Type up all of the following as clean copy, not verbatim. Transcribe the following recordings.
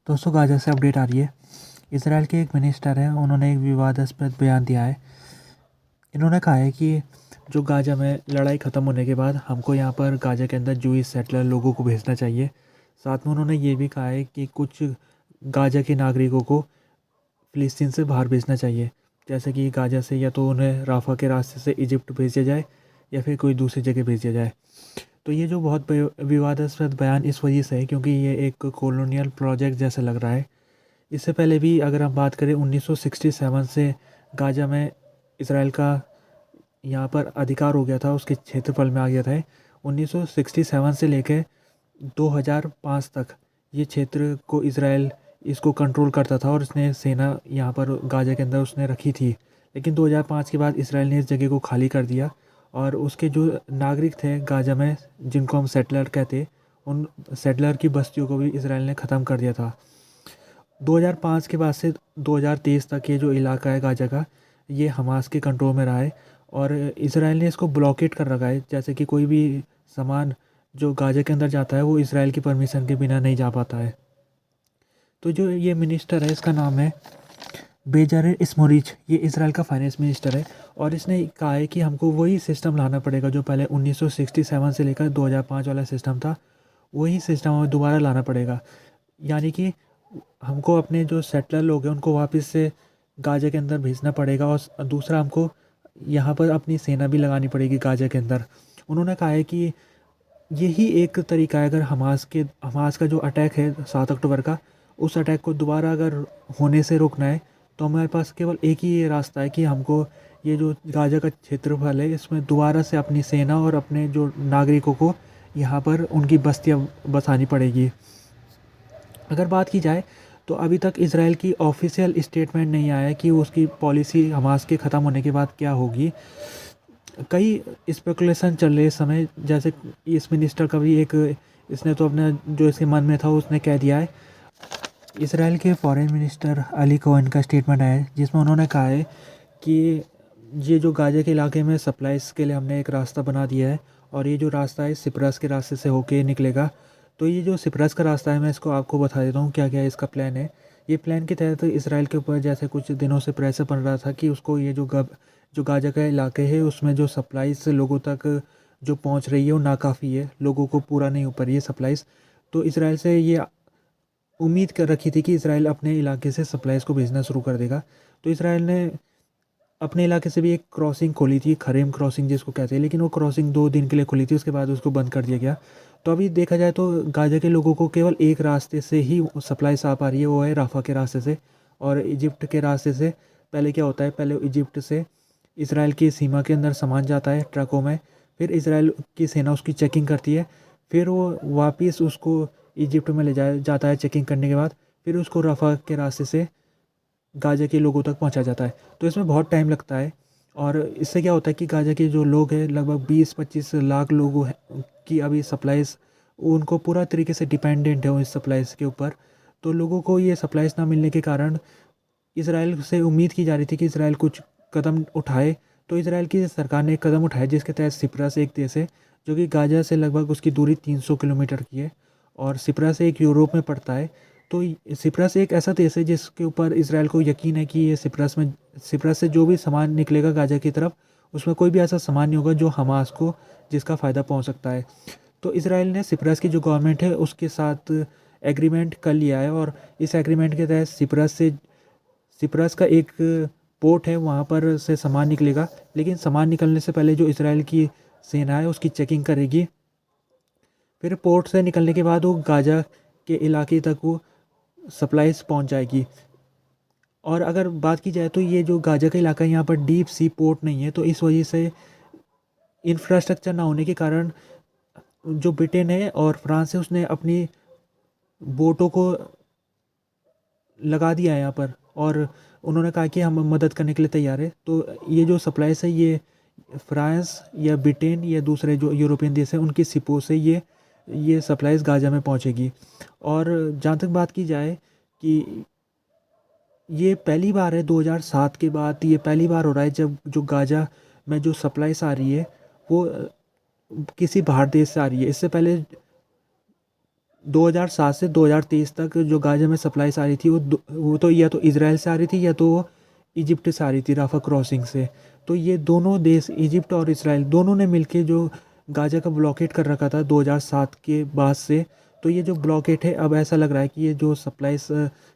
दोस्तों गाज़ा से अपडेट आ रही है। इसराइल के एक मिनिस्टर हैं, उन्होंने एक विवादास्पद बयान दिया है। इन्होंने कहा है कि जो गाज़ा में लड़ाई ख़त्म होने के बाद हमको यहाँ पर गाज़ा के अंदर जूइश सेटलर लोगों को भेजना चाहिए। साथ में उन्होंने ये भी कहा है कि कुछ गाज़ा के नागरिकों को फ़िलिस्तीन से बाहर भेजना चाहिए, जैसे कि गाज़ा से या तो उन्हें राफ़ा के रास्ते से इजिप्ट भेजा जाए या फिर कोई दूसरी जगह भेजा जाए। तो ये जो बहुत विवादास्पद बयान इस वजह से है क्योंकि ये एक कॉलोनियल प्रोजेक्ट जैसा लग रहा है। इससे पहले भी अगर हम बात करें 1967 से गाज़ा में इसराइल का यहाँ पर अधिकार हो गया था, उसके क्षेत्रफल में आ गया था। 1967 से लेकर 2005 तक ये क्षेत्र को इसराइल इसको कंट्रोल करता था और उसने सेना यहाँ पर गाज़ा के अंदर उसने रखी थी। लेकिन 2005 के बाद इसराइल ने इस जगह को खाली कर दिया और उसके जो नागरिक थे गाज़ा में, जिनको हम सेटलर कहते, उन सेटलर की बस्तियों को भी इसराइल ने ख़त्म कर दिया था। 2005 के बाद से 2023 तक ये जो इलाका है गाज़ा का, ये हमास के कंट्रोल में रहा है और इसराइल ने इसको ब्लॉकेट कर रखा है, जैसे कि कोई भी सामान जो गाज़ा के अंदर जाता है वो इसराइल की परमिशन के बिना नहीं जा पाता है। तो जो ये मिनिस्टर है, इसका नाम है बेजारेल स्मोट्रिच, ये इसराइल का फाइनेंस मिनिस्टर है और इसने कहा है कि हमको वही सिस्टम लाना पड़ेगा जो पहले 1967 से लेकर 2005 वाला सिस्टम था, वही सिस्टम हमें दोबारा लाना पड़ेगा। यानी कि हमको अपने जो सेटलर लोग हैं उनको वापस से गाज़ा के अंदर भेजना पड़ेगा और दूसरा हमको यहाँ पर अपनी सेना भी लगानी पड़ेगी गाज़ा के अंदर। उन्होंने कहा है कि यही एक तरीका है, अगर हमास का जो अटैक है 7 अक्टूबर का, उस अटैक को दोबारा अगर होने से रोकना है तो हमारे पास केवल एक ही ये रास्ता है कि हमको ये जो गाज़ा का क्षेत्रफल है इसमें दोबारा से अपनी सेना और अपने जो नागरिकों को यहाँ पर उनकी बस्तियाँ बसानी पड़ेगी। अगर बात की जाए तो अभी तक इसराइल की ऑफिशियल स्टेटमेंट नहीं आया है कि उसकी पॉलिसी हमास के ख़त्म होने के बाद क्या होगी। कई स्पेकुलेशन चल रहे इस समय, जैसे इस मिनिस्टर का भी एक, इसने तो अपना जो इसके मन में था उसने कह दिया है। इसराइल के फॉरेन मिनिस्टर अली कोहेन का स्टेटमेंट आया है जिसमें उन्होंने कहा है कि ये जो गाज़ा के इलाके में सप्लाईज़ के लिए हमने एक रास्ता बना दिया है और ये जो रास्ता है सिप्रस के रास्ते से होके निकलेगा। तो ये जो सिप्रस का रास्ता है, मैं इसको आपको बता देता हूँ क्या क्या इसका प्लान है। ये प्लान के तहत इसराइल के ऊपर जैसे कुछ दिनों से प्रेशर बन रहा था कि उसको ये जो गाज़ा का इलाके है उसमें जो सप्लाईज़ लोगों तक जो पहुँच रही है वो नाकाफ़ी है, लोगों को पूरा नहीं हो पा रही है सप्लाईज़। तो इसराइल से ये उम्मीद कर रखी थी कि इसराइल अपने इलाके से सप्लाईज़ को भेजना शुरू कर देगा। तो इसराइल ने अपने इलाके से भी एक क्रॉसिंग खोली थी, खरेम क्रॉसिंग जिसको कहते हैं, लेकिन वो क्रॉसिंग 2 दिन के लिए खुली थी, उसके बाद उसको बंद कर दिया गया। तो अभी देखा जाए तो गाज़ा के लोगों को केवल एक रास्ते से ही सप्लाईज़ आ पा रही है, वो है राफ़ा के रास्ते से और इजिप्ट के रास्ते से। पहले क्या होता है, पहले इजिप्ट से इसराइल की सीमा के अंदर सामान जाता है ट्रकों में, फिर इसराइल की सेना उसकी चेकिंग करती है, फिर वो वापस उसको इजिप्ट में ले जाया जाता है चेकिंग करने के बाद, फिर उसको रफ़ा के रास्ते से गाज़ा के लोगों तक पहुंचा जाता है। तो इसमें बहुत टाइम लगता है और इससे क्या होता है कि गाज़ा के जो लोग हैं, लगभग 20-25 लाख लोगों की अभी सप्लाईज़, उनको पूरा तरीके से डिपेंडेंट है वो इस सप्लाईज़ के ऊपर। तो लोगों को ये सप्लाईज़ ना मिलने के कारण इसराइल से उम्मीद की जा रही थी कि इसराइल कुछ कदम उठाए। तो इसराइल की सरकार ने एक कदम उठाया जिसके तहत सिप्रस एक देश है जो कि गाज़ा से लगभग उसकी दूरी 300 किलोमीटर की है और सिप्रस एक यूरोप में पड़ता है। तो सिप्रस एक ऐसा देश है जिसके ऊपर इसराइल को यकीन है कि ये सिप्रस से जो भी सामान निकलेगा गाज़ा की तरफ, उसमें कोई भी ऐसा सामान नहीं होगा जो हमास को जिसका फ़ायदा पहुंच सकता है। तो इसराइल ने सिप्रस की जो गवर्नमेंट है उसके साथ एग्रीमेंट कर लिया है और इस एग्रीमेंट के तहत सिप्रस का एक पोर्ट है, वहाँ पर से सामान निकलेगा। लेकिन सामान निकलने से पहले जो इसराइल की सेना है उसकी चेकिंग करेगी, फिर पोर्ट से निकलने के बाद वो गाज़ा के इलाके तक वो सप्लाईज पहुंच जाएगी। और अगर बात की जाए तो ये जो गाज़ा का इलाका है यहाँ पर डीप सी पोर्ट नहीं है, तो इस वजह से इंफ्रास्ट्रक्चर ना होने के कारण जो ब्रिटेन है और फ्रांस है उसने अपनी बोटों को लगा दिया है यहाँ पर और उन्होंने कहा कि हम मदद करने के लिए तैयार है। तो ये जो सप्लाईज है ये फ्रांस या ब्रिटेन या दूसरे जो यूरोपियन देश हैं उनकी सिपों से ये सप्लाईज गाज़ा में पहुँचेगी। और जहाँ तक बात की जाए कि ये पहली बार है 2007 के बाद, ये पहली बार हो रहा है जब जो गाज़ा में जो सप्लाईज आ रही है वो किसी बाहर देश से आ रही है। इससे पहले 2007 से 2023 तक जो गाज़ा में सप्लाईज़ आ रही थी वो तो या तो इज़राइल से आ रही थी या तो इजिप्ट से आ रही थी, राफ़ा क्रॉसिंग से। तो ये दोनों देश, इजिप्ट और इसराइल, दोनों ने मिलके जो गाज़ा का ब्लॉकेड कर रखा था 2007 के बाद से, तो ये जो ब्लॉकेड है अब ऐसा लग रहा है कि ये जो सप्लाईज़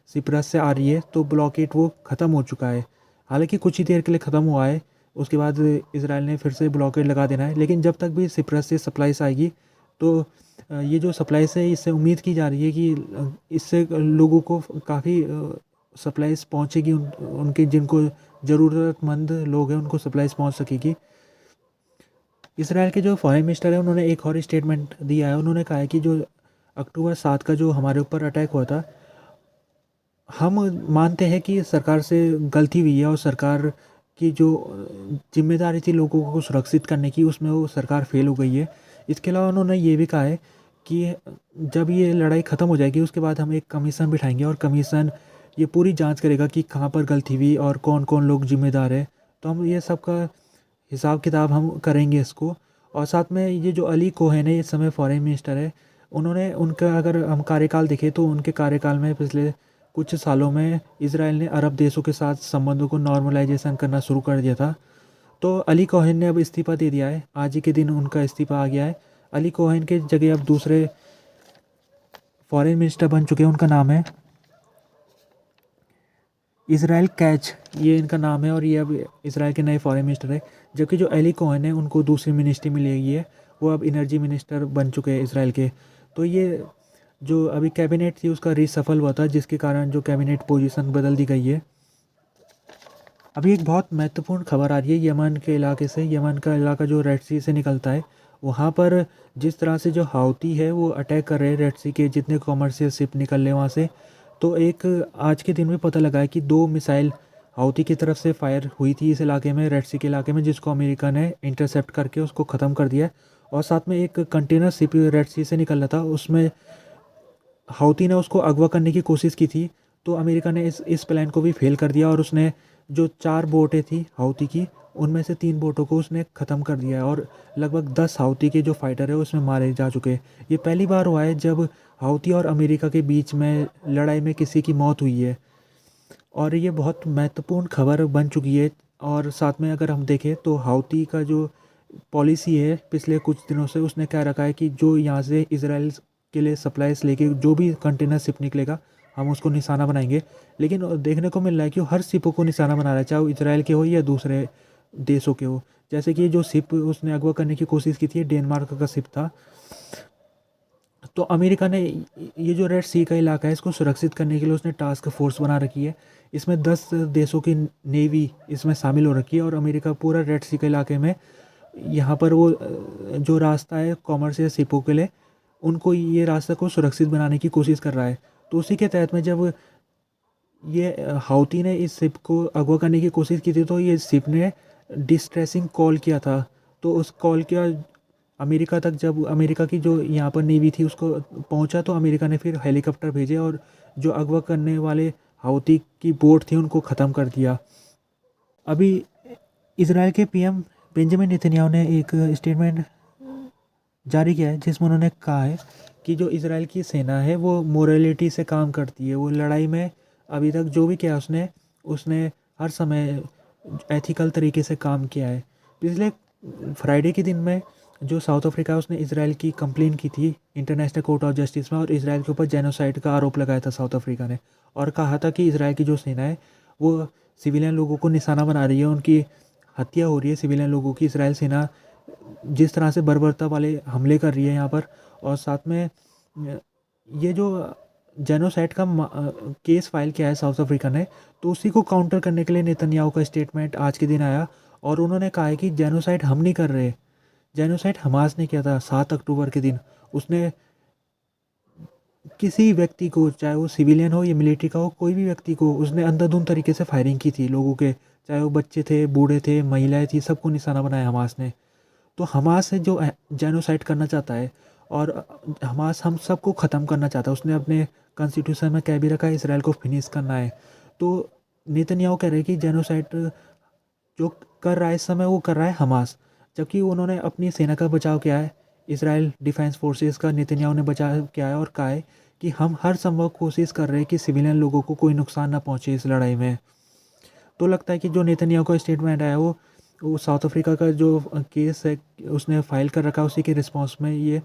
सिप्रस से आ रही है तो ब्लॉकेड वो ख़त्म हो चुका है। हालाँकि कुछ ही देर के लिए ख़त्म हुआ है, उसके बाद इज़राइल ने फिर से ब्लॉकेड लगा देना है। लेकिन जब तक भी सिप्रस से सप्लाईज़ आएगी तो ये जो सप्लाईज़ है इससे उम्मीद की जा रही है कि इससे लोगों को काफ़ी सप्लाईज़ पहुँचेगी, उनके जिनको ज़रूरतमंद लोग हैं उनको सप्लाईज़ पहुँच सकेगी। इसराइल के जो फॉरेन मिनिस्टर है उन्होंने एक और स्टेटमेंट दिया है। उन्होंने कहा है कि जो अक्टूबर 7 का जो हमारे ऊपर अटैक हुआ था, हम मानते हैं कि सरकार से गलती हुई है और सरकार की जो जिम्मेदारी थी लोगों को सुरक्षित करने की, उसमें वो सरकार फेल हो गई है। इसके अलावा उन्होंने ये भी कहा है कि जब ये लड़ाई ख़त्म हो जाएगी उसके बाद हम एक कमीशन बिठाएंगे और कमीशन ये पूरी जांच करेगा कि कहाँ पर गलती हुई और कौन कौन लोग जिम्मेदार है। तो हम ये सब का हिसाब किताब हम करेंगे इसको। और साथ में ये जो अली कोहेन है इस समय फॉरेन मिनिस्टर है, उन्होंने उनका अगर हम कार्यकाल देखें तो उनके कार्यकाल में पिछले कुछ सालों में इसराइल ने अरब देशों के साथ संबंधों को नॉर्मलाइजेशन करना शुरू कर दिया था। तो अली कोहेन ने अब इस्तीफ़ा दे दिया है, आज ही के दिन उनका इस्तीफ़ा आ गया है। अली कोहेन के जगह अब दूसरे फॉरेन मिनिस्टर बन चुके हैं, उनका नाम है इसराइल कैच, ये इनका नाम है और ये अब इसराइल के नए फॉरेन मिनिस्टर है। जबकि जो अली कोहेन है उनको दूसरी मिनिस्ट्री मिलेगी है, वो अब एनर्जी मिनिस्टर बन चुके हैं इसराइल के। तो ये जो अभी कैबिनेट थी उसका रीसफल हुआ था, जिसके कारण जो कैबिनेट पोजीशन बदल दी गई है। अभी एक बहुत महत्वपूर्ण खबर आ रही है यमन के इलाके से। यमन का इलाका जो रेड सी से निकलता है, वहाँ पर जिस तरह से जो हाउती है वो अटैक कर रहे हैं रेड सी के जितने कॉमर्शियल शिप निकल रहे हैं वहाँ से। तो एक आज के दिन में पता लगा है कि 2 मिसाइल हाउती की तरफ से फायर हुई थी इस इलाके में, रेड सी के इलाके में, जिसको अमेरिका ने इंटरसेप्ट करके उसको ख़त्म कर दिया है। और साथ में एक कंटेनर शिप रेड सी से निकल रहा था, उसमें हाउती ने उसको अगवा करने की कोशिश की थी। तो अमेरिका ने इस प्लान को भी फेल कर दिया और उसने जो 4 बोटें थी हाउती की, उनमें से 3 बोटों को उसने ख़त्म कर दिया है और लगभग 10 हाउती के जो फाइटर है उसमें मारे जा चुके हैं। ये पहली बार हुआ है जब हाउती और अमेरिका के बीच में लड़ाई में किसी की मौत हुई है और ये बहुत महत्वपूर्ण खबर बन चुकी है। और साथ में अगर हम देखें तो हाउती का जो पॉलिसी है पिछले कुछ दिनों से, उसने क्या रखा है कि जो यहाँ से इसराइल के लिए सप्लाईज लेके जो भी कंटेनर शिप निकलेगा हम उसको निशाना बनाएंगे। लेकिन देखने को मिल रहा है कि वो हर शिपों को निशाना बना रहा है, चाहे वो इसराइल के हो या दूसरे देशों के हो। जैसे कि जो शिप उसने अगवा करने की कोशिश की थी डेनमार्क का शिप था। तो अमेरिका ने ये जो रेड सी का इलाका है इसको सुरक्षित करने के लिए उसने टास्क फोर्स बना रखी है। इसमें 10 देशों की नेवी इसमें शामिल हो रखी है और अमेरिका पूरा रेड सी के इलाके में यहाँ पर वो जो रास्ता है कॉमर्शियल शिपों के लिए, उनको ये रास्ता को सुरक्षित बनाने की कोशिश कर रहा है। तो उसी के तहत में जब ये हाउती ने इस शिप को अगवा करने की कोशिश की थी तो ये शिप ने डिस्ट्रेसिंग कॉल किया था। तो उस कॉल किया अमेरिका तक, जब अमेरिका की जो यहाँ पर नेवी थी उसको पहुँचा तो अमेरिका ने फिर हेलीकॉप्टर भेजे और जो अगवा करने वाले हाउती की बोट थी उनको ख़त्म कर दिया। अभी इसराइल के पीएम बेंजामिन नेतन्याहू ने एक स्टेटमेंट जारी किया है जिसमें उन्होंने कहा है कि जो इसराइल की सेना है वो मोरालिटी से काम करती है। वो लड़ाई में अभी तक जो भी किया उसने उसने हर समय एथिकल तरीके से काम किया है। पिछले फ्राइडे के दिन में जो साउथ अफ्रीका है उसने इसराइल की कंप्लेन की थी इंटरनेशनल कोर्ट ऑफ जस्टिस में और इसराइल के ऊपर जेनोसाइड का आरोप लगाया था साउथ अफ्रीका ने, और कहा था कि इसराइल की जो सेना है वो सिविलियन लोगों को निशाना बना रही है, उनकी हत्या हो रही है सिविलियन लोगों की। इसराइल सेना जिस तरह से बर्बरता वाले हमले कर रही है यहाँ पर, और साथ में ये जो जेनोसाइड का केस फाइल किया है साउथ अफ्रीका ने, तो उसी को काउंटर करने के लिए नेतन्याहू का स्टेटमेंट आज के दिन आया और उन्होंने कहा है कि जेनोसाइड हम नहीं कर रहे, जेनोसाइड हमास ने किया था 7 अक्टूबर के दिन। उसने किसी व्यक्ति को, चाहे वो सिविलियन हो या मिलिट्री का हो, कोई भी व्यक्ति को उसने अंधाधुंध तरीके से फायरिंग की थी लोगों के, चाहे वो बच्चे थे, बूढ़े थे, महिलाएं थी, सबको निशाना बनाया हमास ने। तो हमास है जो जेनोसाइड करना चाहता है और हमास हम सबको ख़त्म करना चाहता है। उसने अपने कॉन्स्टिट्यूशन में कह भी रखा है इसराइल को फिनिश करना है। तो नेतन्याहू कह रहे हैं कि जेनोसाइड जो कर रहा है इस समय वो कर रहा है हमास, जबकि उन्होंने अपनी सेना का बचाव किया है। इसराइल डिफेंस फोर्सेस का नेतन्याहू ने बचाव किया है और कहा है कि हम हर संभव कोशिश कर रहे हैं कि सिविलियन लोगों को कोई नुकसान ना पहुंचे इस लड़ाई में। तो लगता है कि जो नेतन्याहू का स्टेटमेंट आया वो साउथ अफ्रीका का जो केस है उसने फाइल कर रखा है, उसी के रिस्पॉन्स में ये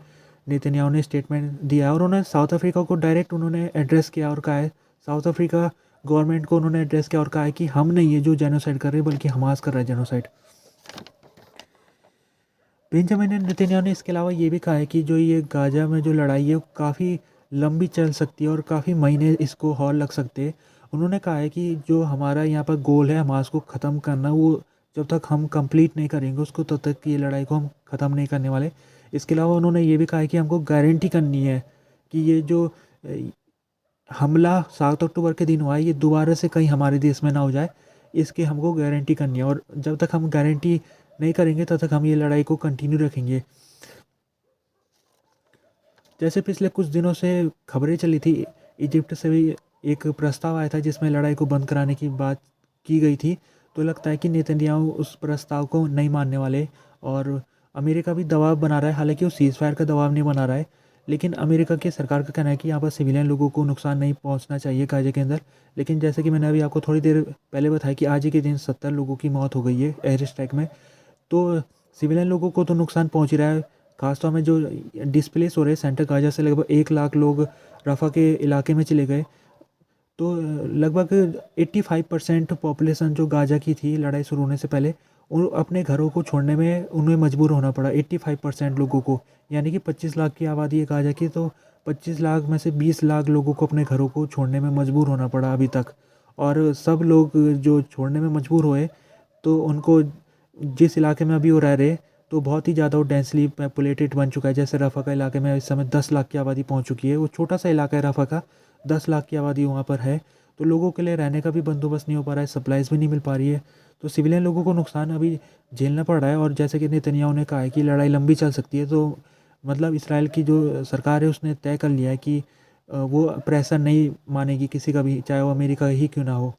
नेतन्याहू ने स्टेटमेंट दिया है। और उन्होंने साउथ अफ्रीका को डायरेक्ट उन्होंने एड्रेस किया और कहा है, साउथ अफ्रीका गवर्नमेंट को उन्होंने एड्रेस किया और कहा है कि हम नहीं है जो जेनोसाइड कर रहे हैं बल्कि हमास कर रहा है जेनोसाइड। बेंजामिन नेतन्याहू ने इसके अलावा ये भी कहा है कि जो ये गाजा में जो लड़ाई है वो काफ़ी लंबी चल सकती है और काफ़ी महीने इसको और लग सकते हैं। उन्होंने कहा है कि जो हमारा यहाँ पर गोल है हमास को ख़त्म करना, वो जब तक हम कंप्लीट नहीं करेंगे उसको तब तक ये लड़ाई को हम ख़त्म नहीं करने वाले। इसके अलावा उन्होंने ये भी कहा है कि हमको गारंटी करनी है कि ये जो हमला 7 अक्टूबर के दिन हुआ है ये दोबारा से कहीं हमारे देश में ना हो जाए, इसकी हमको गारंटी करनी है। और जब तक हम गारंटी नहीं करेंगे तब तक हम ये लड़ाई को कंटिन्यू रखेंगे। जैसे पिछले कुछ दिनों से खबरें चली थी, इजिप्ट से भी एक प्रस्ताव आया था जिसमें लड़ाई को बंद कराने की बात की गई थी। तो लगता है कि नेतन्याहू उस प्रस्ताव को नहीं मानने वाले और अमेरिका भी दबाव बना रहा है। हालांकि वो सीज़ फायर का दबाव नहीं बना रहा है, लेकिन अमेरिका की सरकार का कहना है कि यहाँ पर सिविलियन लोगों को नुकसान नहीं पहुँचना चाहिए गाजा के अंदर। लेकिन जैसे कि मैंने अभी आपको थोड़ी देर पहले बताया कि आज ही के दिन 70 लोगों की मौत हो गई है एयर स्ट्राइक में। तो सिविलियन लोगों को तो नुकसान पहुंच ही रहा है। खासतौर में जो डिस्प्लेस हो रहे हैं सेंटर गाजा से, लगभग 1 लाख लोग रफ़ा के इलाके में चले गए। तो लगभग 85% पॉपुलेशन जो गाजा की थी लड़ाई शुरू होने से पहले, उन अपने घरों को छोड़ने में उन्हें मजबूर होना पड़ा 85% लोगों को। यानी कि 25 लाख की आबादी है गाजा की, तो 25 लाख में से 20 लाख लोगों को अपने घरों को छोड़ने में मजबूर होना पड़ा अभी तक। और सब लोग जो छोड़ने में मजबूर हुए तो उनको जिस इलाके में अभी वो रह रहे तो बहुत ही ज़्यादा वो डेंसली पॉपुलेटेड बन चुका है। जैसे रफ़ा का इलाके में इस समय 10 लाख की आबादी पहुंच चुकी है। वो छोटा सा इलाका है रफ़ा का, 10 लाख की आबादी वहाँ पर है। तो लोगों के लिए रहने का भी बंदोबस्त नहीं हो पा रहा है, सप्लाईज़ भी नहीं मिल पा रही है। तो सिविलियन लोगों को नुकसान अभी झेलना पड़ रहा है। और जैसे कि नेतन्याहू ने कहा है कि लड़ाई लंबी चल सकती है, तो मतलब इसराइल की जो सरकार है उसने तय कर लिया है कि वो प्रेशर नहीं मानेगी किसी का भी, चाहे वो अमेरिका ही क्यों ना हो।